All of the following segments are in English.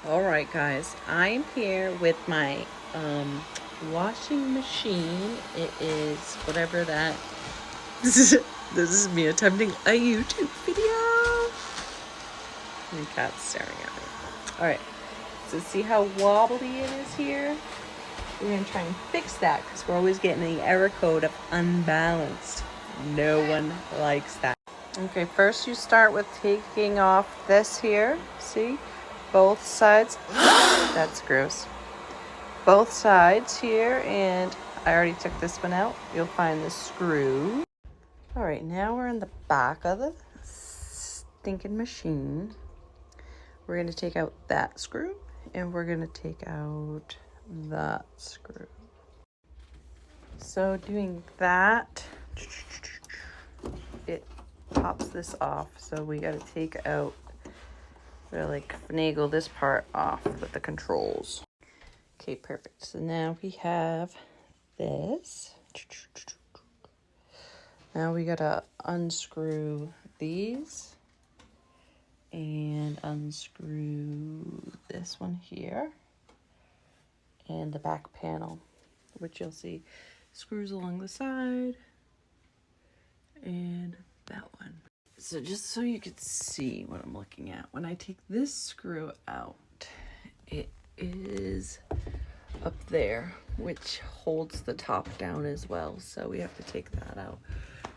All right, guys, I'm here with my washing machine. It is whatever that. This is me attempting a YouTube video. My cat's staring at me. All right, so see how wobbly it is here? We're gonna try and fix that because we're always getting the error code of unbalanced. No one likes that. Okay, first you start with taking off this here. See? Both sides. That's gross. Both sides here, and I already took this one out. You'll find the screw. All right, now we're in the back of the stinking machine. We're going to take out that screw, and we're going to take out that screw. So doing that, it pops this off. So we got to take out, like, finagle this part off with the controls. Okay, perfect. So now we have this. Now we gotta unscrew these and unscrew this one here and the back panel, which you'll see screws along the side and that one. So just so you could see what I'm looking at, when I take this screw out, it is up there, which holds the top down as well, so we have to take that out.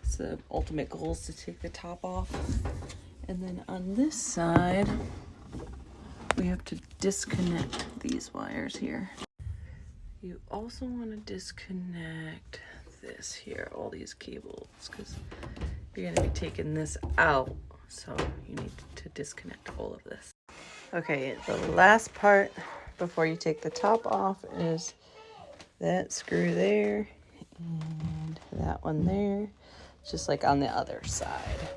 So the ultimate goal is to take the top off, and then on this side we have to disconnect these wires here. You also want to disconnect this here, all these cables, because you're going to be taking this out, so you need to disconnect all of this. Okay, the last part before you take the top off is that screw there and that one there, just like on the other side.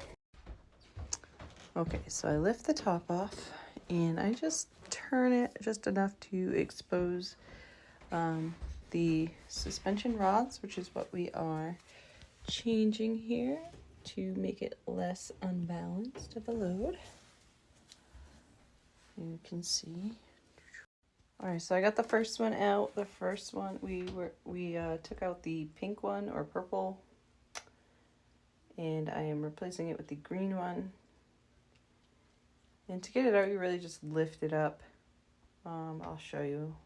Okay, so I lift the top off and I just turn it just enough to expose the suspension rods, which is what we are changing here to make it less unbalanced of a load. You can see. All right, so I got the first one out. The first one we took out the pink one or purple, and I am replacing it with the green one. And to get it out, you really just lift it up. I'll show you.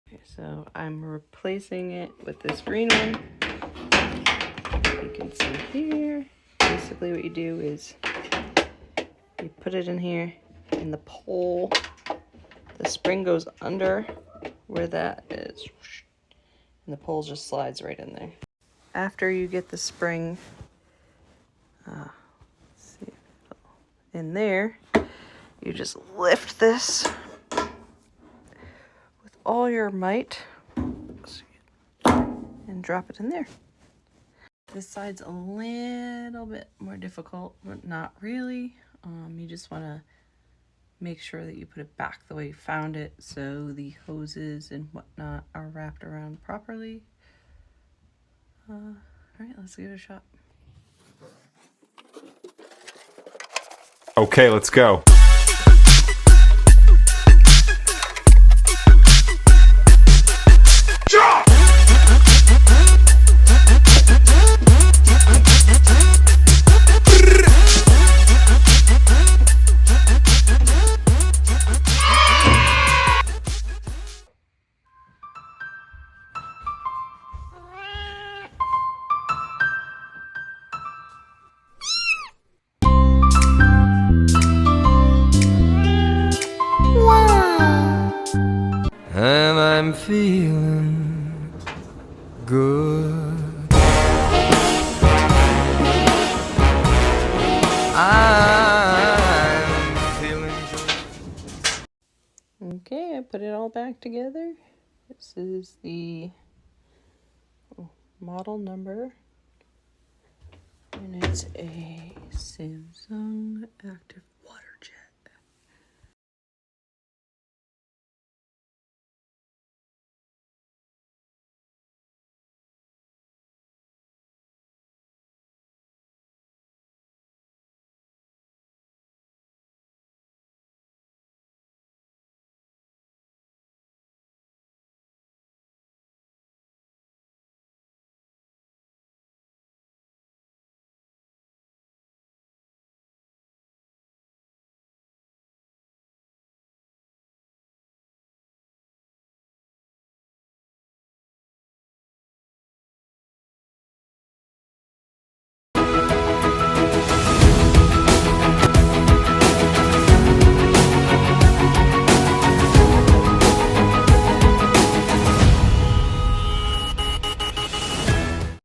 Okay, so I'm replacing it with this green one. You can see here. Basically, what you do is you put it in here, and the pole. The spring goes under where that is, and the pole just slides right in there. After you get the spring in there, you just lift this with all your might and drop it in there. This side's a little bit more difficult, but not really. You just want to make sure that you put it back the way you found it so the hoses and whatnot are wrapped around properly. All right, let's give it a shot. Okay, let's go. And I'm feeling good. I'm feeling good. Okay, I put it all back together. This is the model number, and it's a Samsung Active